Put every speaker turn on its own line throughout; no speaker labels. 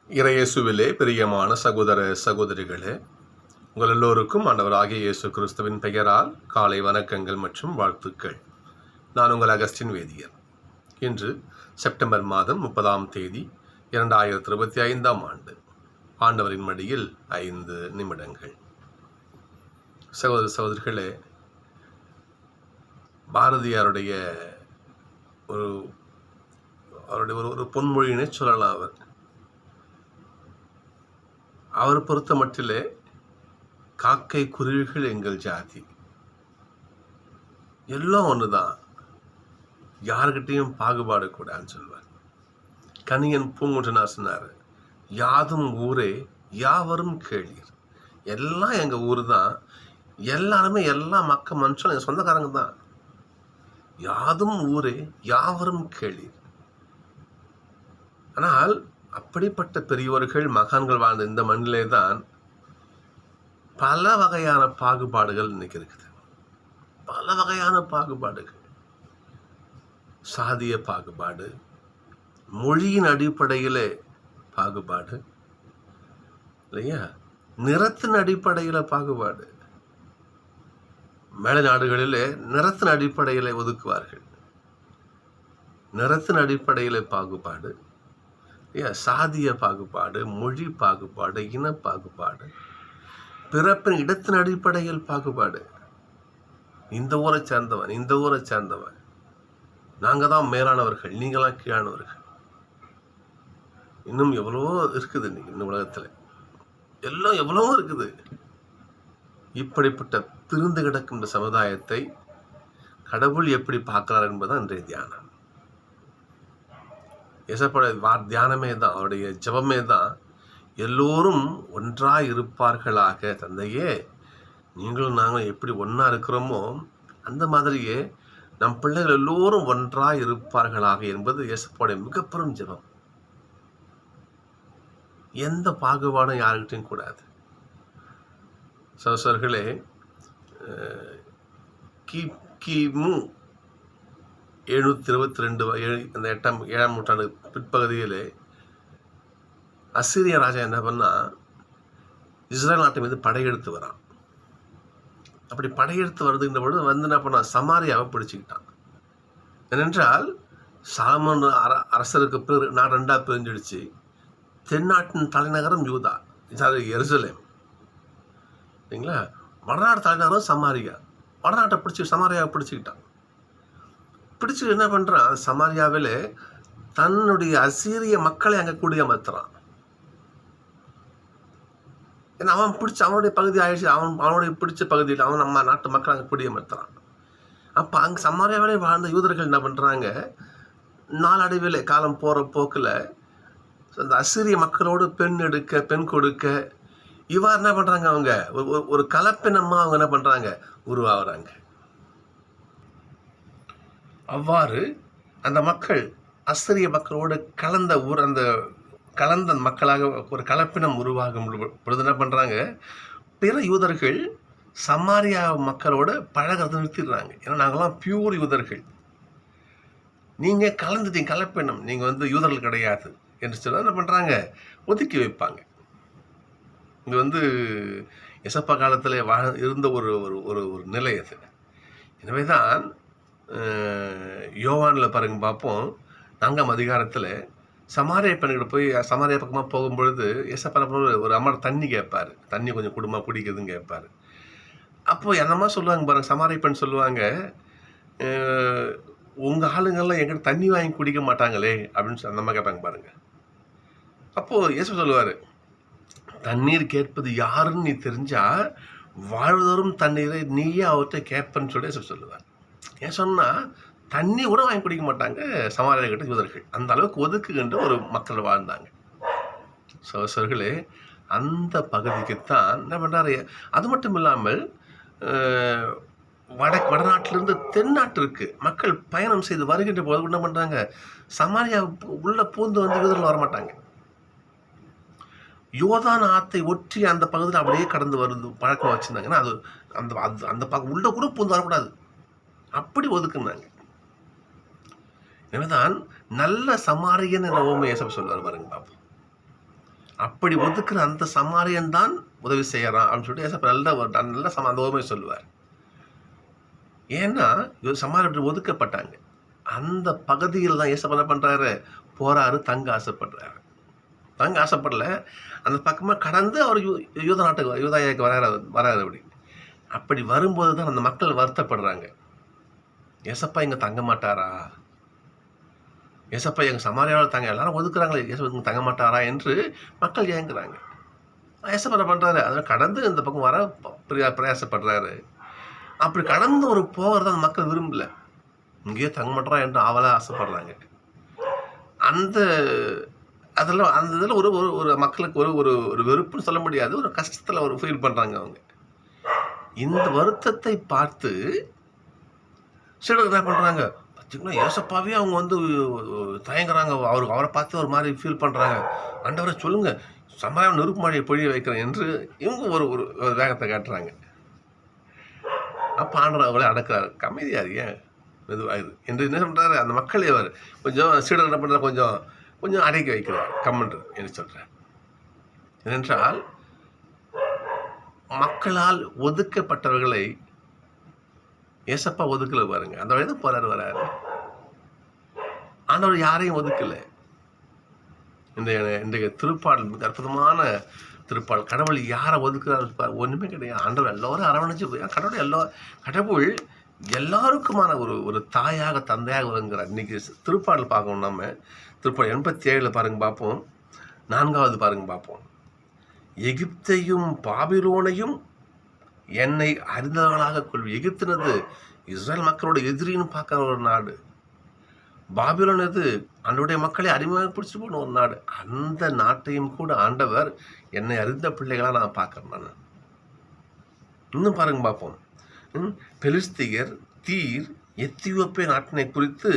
இறையேசுவிலே பிரியமான சகோதர சகோதரிகளே, உங்கள் எல்லோருக்கும் ஆண்டவராகிய இயேசு கிறிஸ்துவின் பெயரால் காலை வணக்கங்கள் மற்றும் வாழ்த்துக்கள். நான் உங்கள் அகஸ்டின் வேதியர். இன்று செப்டம்பர் மாதம் 30ஆம் தேதி 2025ஆம் ஆண்டு. ஆண்டவரின் மடியில் 5 நிமிடங்கள். சகோதர சகோதரிகளே, பாரதியாருடைய ஒரு பொன்மொழியினை சொல்லலாம். அவர் பொறுத்த மட்டிலே காக்கை குருவிகள் எங்கள் ஜாதி, எல்லாம் ஒண்ணுதான், யாருக்கிட்டையும் பாகுபாடு கூடாதுன்னு சொல்வார். கணியன் பூங்குன்றனார் சொன்னார், யாதும் ஊரே யாவரும் கேளீர். எல்லாம் எங்க ஊர் தான், எல்லாருமே எல்லா மனுஷனும் எங்க சொந்தக்காரங்க தான். யாதும் ஊரே யாவரும் கேளீர். ஆனால் அப்படிப்பட்ட பெரியோர்கள் மகான்கள் வாழ்ந்த இந்த மண்ணிலே தான் பல வகையான பாகுபாடுகள் இன்னைக்கு இருக்குது. பல வகையான பாகுபாடுகள், சாதிய பாகுபாடு, மொழியின் அடிப்படையிலே பாகுபாடு, இல்லையா, நிறத்தின் அடிப்படையில் பாகுபாடு. மேல நாடுகளிலே நிறத்தின் அடிப்படையில் ஒதுக்குவார்கள். நிறத்தின் அடிப்படையில் பாகுபாடு, சாதிய பாகுபாடு, மொழி பாகுபாடு, இன பாகுபாடு, பிறப்பின் இடத்தின் அடிப்படையில் பாகுபாடு. இந்த ஊரை சேர்ந்தவன், இந்த ஊரை சேர்ந்தவன், நாங்கள் தான் மேலானவர்கள், நீங்களாம் கீழானவர்கள். இன்னும் எவ்வளவோ இருக்குது இன்னைக்கு இந்த உலகத்தில், எல்லாம் எவ்வளவோ இருக்குது. இப்படிப்பட்ட பிரிந்து கிடக்கும் இந்த சமுதாயத்தை கடவுள் எப்படி பார்க்கிறார் என்பதுதான் இன்றைய தியானம். இயேசுவோட தியானமே தான், அவருடைய ஜெபமே தான், எல்லோரும் ஒன்றாய் இருப்பார்களாக. தந்தையே, நீங்களும் நாங்களும் எப்படி ஒன்றா இருக்கிறோமோ அந்த மாதிரியே நம் பிள்ளைகள் எல்லோரும் ஒன்றாய் இருப்பார்களாக என்பது இயேசுவோட மிகப்பெரும் ஜெபம். எந்த பாகுபாடும் யாருக்கிட்டையும் கூடாது. சகோதரர்களே, கிமு 722 அந்த 7ஆம் நூற்றாண்டு பிற்பகுதியிலே அசீரிய ராஜா என்ன பண்ணா, இஸ்ரேல் நாட்டு மீது படையெடுத்து வரான். அப்படி படையெடுத்து வருதுன்ற பொழுது என்ன பண்ணா, சமாரியாவை பிடிச்சிக்கிட்டான். ஏனென்றால் சாலமோன் அரசருக்கு பிறகு நாடு 2ஆக பிரிஞ்சிடுச்சு. தென்னாட்டின் தலைநகரம் யூதா, எருசலேம், சரிங்களா. வடநாட்டு தலைநகரம் சமாரியா. வடநாட்டை பிடிச்சி சமாரியாவை பிடிச்சிக்கிட்டான். பிடிச்சி என்ன பண்ணுறான், சமாரியாவில் தன்னுடைய அசீரிய மக்களை அங்கே குடியமர்த்துறான். ஏன்னா அவன் பிடிச்ச அவனுடைய பகுதி ஆயிடுச்சு, அவனுடைய பிடிச்ச பகுதியில் அவன் நம்ம நாட்டு மக்களை அங்கே குடியமர்த்துறான். அப்போ அங்கே சமாரியாவிலே வாழ்ந்த யூதர்கள் என்ன பண்ணுறாங்க, நாளடைவில் காலம் போகிற போக்கில் அந்த அசீரிய மக்களோடு பெண் கொடுக்க இவ்வாறு என்ன பண்ணுறாங்க, அவங்க ஒரு கலப்பினமாக அவங்க என்ன பண்ணுறாங்க, உருவாகிறாங்க. அவ்வாறு அந்த மக்கள் அசீரிய மக்களோடு கலந்த மக்களாக ஒரு கலப்பினம் உருவாகும் பொழுது என்ன பண்ணுறாங்க, பிற யூதர்கள் சமாரியா மக்களோட பழகிறத நிறுத்திடுறாங்க. ஏன்னா நாங்களாம் பியூர் யூதர்கள், நீங்கள் கலந்துட்டீங்க, கலப்பினம், நீங்கள் யூதர்கள் கிடையாது என்று சொல்ல என்ன பண்ணுறாங்க, ஒதுக்கி வைப்பாங்க. இது எசப்பா காலத்தில் இருந்த ஒரு ஒரு நிலை அது. எனவே தான் யோவானில் பாருங்க பார்ப்போம், 4ஆம் அதிகாரத்தில் சமாரியா பெண்கிட்ட போய் சமாரியா பக்கமாக போகும்பொழுது எசப்பா ஒரு அம்மா தண்ணி கேட்பார், தண்ணி கொஞ்சம் குடிக்கிறதுன்னு கேட்பார். அப்போது என்னம்மா சொல்லுவாங்க பாருங்கள், சமாரியா பெண் சொல்லுவாங்க, உங்கள் ஆளுங்கள்லாம் எங்கிட்ட தண்ணி வாங்கி குடிக்க மாட்டாங்களே அப்படின்னு அந்த அம்மா கேட்பாங்க பாருங்கள். அப்போது இயேசு சொல்லுவார், தண்ணீர் கேட்பது யாருன்னு நீ தெரிஞ்சால் வாழ்வதோறும் தண்ணீரை நீயே அவர்கிட்ட கேட்பன்னு சொல்லி இயேசு சொல்லுவார். ஏன் சொன்னால் தண்ணி கூட வாங்கி குடிக்க மாட்டாங்க சமாரியா கிட்ட யூதர்கள், அந்த அளவுக்கு ஒதுக்குகின்ற ஒரு மக்கள் வாழ்ந்தாங்க. சகோதரர்களே, அந்த பகுதிக்குத்தான் என்ன பண்ணுறாரு. அது மட்டும் இல்லாமல் வடநாட்டிலிருந்து தென்னாட்டிற்கு மக்கள் பயணம் செய்து வருகின்ற போது என்ன பண்ணுறாங்க, சமாரியா உள்ள பூந்து யூதர்கள் வரமாட்டாங்க. யோர்தான் ஆத்தை ஒற்றி அந்த பகுதியில் அப்படியே கடந்து வருது பழக்கம் வச்சுருந்தாங்கன்னா அது அந்த பக்கம் உள்ள கூட பூந்து வரக்கூடாது, அப்படி ஒதுக்குனாங்க. எனவேதான் நல்ல சமாரியன் என்ற ஓமை இயேசு சொல்வார் பாருங்க பாப்போம். அப்படி ஒதுக்குற அந்த சமாரியன் தான் உதவி செய்யறான் அப்படின்னு சொல்லிட்டு ஏசப்பா நல்ல அந்த உண்மை சொல்லுவார். ஏன்னா சமாரியன் ஒதுக்கப்பட்டாங்க. அந்த பகுதியில் தான் ஏசப்பா என்ன பண்றாரு, போறாரு, தங்க ஆசைப்படுறாரு. தங்க ஆசைப்படல, அந்த பக்கமாக கடந்து அவர் யூதாயாவுக்கு வராரு. அப்படி வரும்போது தான் அந்த மக்கள் வருத்தப்படுறாங்க. ஏசப்பா இங்கே தங்க மாட்டாரா, ஏசப்பா எங்கள் சமாரியாவில் தங்க, எல்லாரும் ஒதுக்குறாங்களே, ஏசப்பா இங்கே தங்க மாட்டாரா என்று மக்கள் ஏங்குறாங்க. ஏசப்பா என்ன பண்ணுறாரு, அதில் கடந்து இந்த பக்கம் வர பிரயாசப்படுறாரு. அப்படி கடந்து ஒரு போகிறத அந்த மக்கள் விரும்பல, இங்கேயே தங்க மாட்டாரா என்று அவளாக ஆசைப்படுறாங்க. அந்த இதில் ஒரு மக்களுக்கு ஒரு வெறுப்புன்னு சொல்ல முடியாது, ஒரு கஷ்டத்தில் ஒரு ஃபீல் பண்ணுறாங்க அவங்க. இந்த வருத்தத்தை பார்த்து சீடர்கள் என்ன பண்ணுறாங்க, பார்த்தீங்கன்னா ஏசப்பாவே அவங்க தயங்குறாங்க. அவரை பார்த்து ஒரு மாதிரி ஃபீல் பண்ணுறாங்க. ஆண்டவரை சொல்லுங்க, சமாரியாவில் நெருப்பு மழையை பொழிய வைக்கிறேன் என்று இவங்க ஒரு வேகத்தை காட்டுறாங்க. அப்போ ஆண்டவர் அவங்களே அடக்கிறாரு, அமைதியாரு, ஏன் மெதுவாகுது என்று என்ன பண்ணுறாரு, அந்த மக்களே அவர் கொஞ்சம் சீடர்கள் என்ன பண்ணுறாரு, கொஞ்சம் அடக்கி வைக்கிறார், கம்மன்று என்று சொல்கிறார். ஏனென்றால் மக்களால் ஒதுக்கப்பட்டவர்களை ஏசப்பா ஒதுக்கல பாருங்க. அந்த வயது போறாரு வராரு. ஆண்டவர் யாரையும் ஒதுக்கல. இன்றைய திருப்பாடல் மிக அற்புதமான திருப்பாடல். கடவுள் யாரை ஒதுக்குறாரு ஒண்ணுமே கிடையாது. ஆண்டவர் எல்லோரும் அரவணைச்சு கடவுள் எல்லாருக்குமான ஒரு தாயாக தந்தையாக வருங்கிறார். இன்னைக்கு திருப்பாடல் பார்க்கணும். நம்ம திருப்பாடல் 87 பாருங்க பார்ப்போம், 4வது பாருங்க பார்ப்போம். எகிப்தையும் பாபிலோனையும் என்னை அறிந்தவர்களாக கொள்வி. எகிப்தினது இஸ்ரேல் மக்களோட எதிரின்னு பார்க்குற ஒரு நாடு. பாபிலோன் எது அவனுடைய மக்களை அடிமையாக பிடிச்சிட்டு போன ஒரு நாடு. அந்த நாட்டையும் கூட ஆண்டவர் என்னை அறிந்த பிள்ளைகளாக நான் பார்க்குறேன். நான் இன்னும் பாருங்க பார்ப்போம். பெலிஸ்தியர், தீர், எத்தியோப்பிய நாட்டினை குறித்து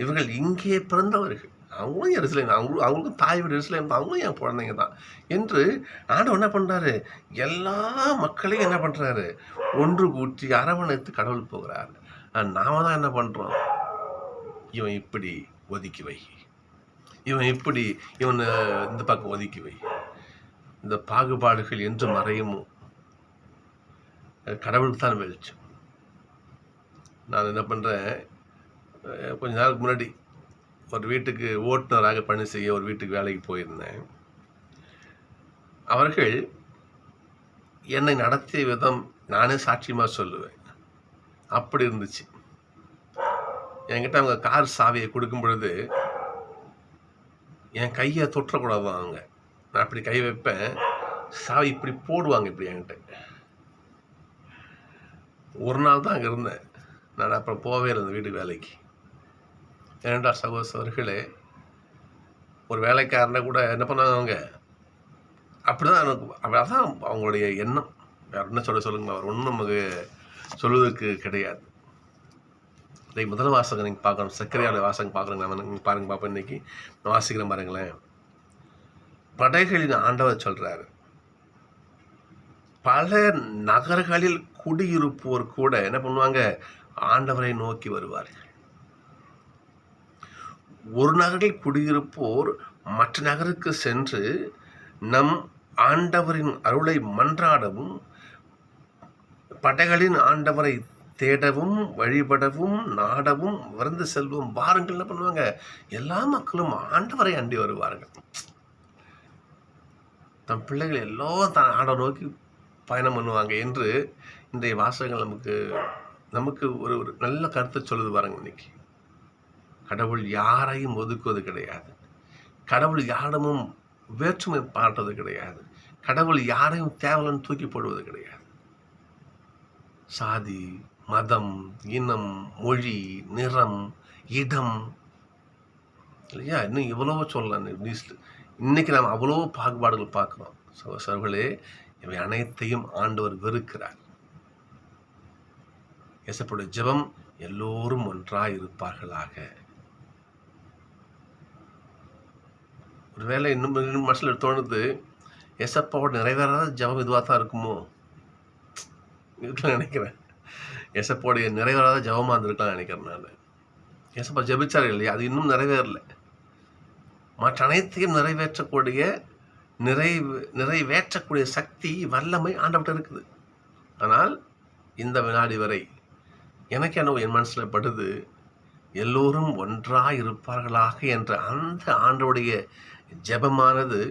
இவர்கள் இங்கே பிறந்தவர்கள், அவங்களும் எருசலேம், அவங்களுக்கும் தாய் வீடு எருசலேம், அவங்களும் என் குழந்தைங்க தான் என்று ஆண்டவர் என்ன பண்ணுறாரு, எல்லா மக்களையும் என்ன பண்ணுறாரு, ஒன்று கூட்டி அரவணைத்து கடவுள் போகிறார். நாம தான் என்ன பண்ணுறோம், இவன் இப்படி ஒதுக்கி வை, இவன் இப்படி, இவன் இந்த பக்கம் ஒதுக்கி வை. இந்த பாகுபாடுகள் என்று மறையுமோ, கடவுளுக்கு தான் வெளிச்சம். நான் என்ன பண்ணுறேன், கொஞ்ச நாளுக்கு முன்னாடி ஒரு வீட்டுக்கு ஓட்டுநராக பணி செய்ய ஒரு வீட்டுக்கு வேலைக்கு போயிருந்தேன். அவர்கள் என்னை நடத்திய விதம் நானே சாட்சியமாக சொல்லுவேன். அப்படி இருந்துச்சு. என்கிட்ட அவங்க கார் சாவியை கொடுக்கும் பொழுது என் கையை தொற்றக்கூடாது. அவங்க நான் அப்படி கை வைப்பேன், சாவி இப்படி போடுவாங்க இப்படி என்கிட்ட. ஒரு நாள் தான் அங்கே இருந்தேன் நான், அப்புறம் போவே இல்லை வீட்டுக்கு வேலைக்கு. ஏனென்றா சகோதரர்களே, ஒரு வேலைக்காரனை கூட என்ன பண்ணாங்க அவங்க, அப்படிதான் அதான் அவங்களுடைய எண்ணம். வேற என்ன சொல்லுங்க, அவர் ஒன்றும் நமக்கு சொல்வதற்கு கிடையாது. இன்னைக்கு முதல் வாசகம் நீங்கள் பார்க்கணும், சக்கரையால வாசகம் பார்க்குறேங்க. நீங்கள் பாருங்க பார்ப்போம். இன்னைக்கு வாசிக்கிறேன் பாருங்களேன். படைகளின் ஆண்டவர் சொல்றாரு, பல நகர்களில் குடியிருப்போர் கூட என்ன பண்ணுவாங்க, ஆண்டவரை நோக்கி வருவார்கள். ஒரு நகரில் குடியிருப்போர் மற்ற நகருக்கு சென்று நம் ஆண்டவரின் அருளை மன்றாடவும், படைகளின் ஆண்டவரை தேடவும், வழிபடவும், நாடவும், விருந்து செல்வம் வாருங்கள். என்ன பண்ணுவாங்க, எல்லா மக்களும் ஆண்டவரை அண்டி வருவார்கள். தம் பிள்ளைகள் எல்லோரும் தான் ஆண்டவர் நோக்கி பயணம் பண்ணுவாங்க என்று இன்றைய வாசகங்கள் நமக்கு ஒரு நல்ல கருத்தை சொல்லுது பாருங்க. இன்னைக்கு கடவுள் யாரையும் ஒதுக்குவது கிடையாது. கடவுள் யாரிடமும் வேற்றுமை பாடுறது கிடையாது. கடவுள் யாரையும் தேவலன்னு தூக்கி போடுவது கிடையாது. சாதி, மதம், இனம், மொழி, நிறம், இடம், இல்லையா, இன்னும் எவ்வளவோ சொல்லலாம். இன்னைக்கு நாம் அவ்வளோ பாகுபாடுகள் பார்க்குறோம். சகோதரர்களே, இவை அனைத்தையும் ஆண்டவர் வெறுக்கிறார். இயேசுவுடைய ஜெபம், எல்லோரும் ஒன்றாய் இருப்பார்களாக. ஒருவேளை இன்னும் மனசில் தோணுது, ஏசப்பாவோட நிறைவேறாத ஜெபம் இதுவாக தான் இருக்குமோ நினைக்கிறேன். ஏசப்பாவுடைய நிறைவேறாத ஜெபமாக இருந்திருக்கலாம் நினைக்கிறேன் நான். ஏசப்பா ஜெபிச்சார்கள் இல்லையா, அது இன்னும் நிறைவேறலை. மற்ற அனைத்தையும் நிறைவேற்றக்கூடிய நிறைவேற்றக்கூடிய சக்தி, வல்லமை ஆண்டவர்கிட்ட இருக்குது. ஆனால் இந்த வினாடி வரை எனக்கு என்ன என் மனசில் படுது, எல்லோரும் ஒன்றாக இருப்பார்களாக என்ற அந்த ஆண்டவருடைய ஜெபமானது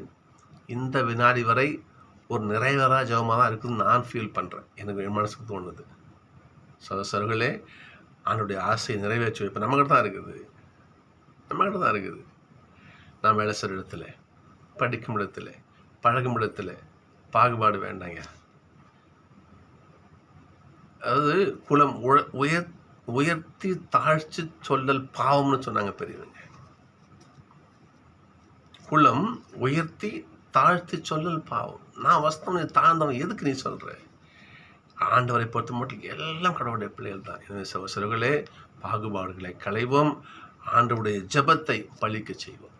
இந்த வினாடி வரை ஒரு நிறைவேறா ஜெபமாக தான் இருக்குதுன்னு நான் ஃபீல் பண்ணுறேன். எனக்கு என் மனசுக்கு தோணுது. சகோதரர்களே, ஆண்டவருடைய ஆசையை நிறைவேற்றி வைப்பேன். நம்மகிட்ட தான் இருக்குது. நான் வேலை செய்கிற இடத்துல, படிக்கும் இடத்துல, பழகும் இடத்துல பாகுபாடு வேண்டாங்க. அதாவது குலம் உயர்த்தி தாழ்ச்சி சொல்லல் பாவம்னு சொன்னாங்க பெரியவங்க. குலம் உயர்த்தி தாழ்த்தி சொல்லல் பாவம். நான் வஸ்தவன், நீ தாழ்ந்தவன், எதுக்கு நீ சொல்ற? ஆண்டவரை பொறுத்த மட்டும் எல்லாம் கடவுளுடைய பிள்ளைகள் தான். எனவே சகோதரர்களே, பாகுபாடுகளை களைவோம், ஆண்டவருடைய ஜெபத்தை பலிக்க செய்வோம்.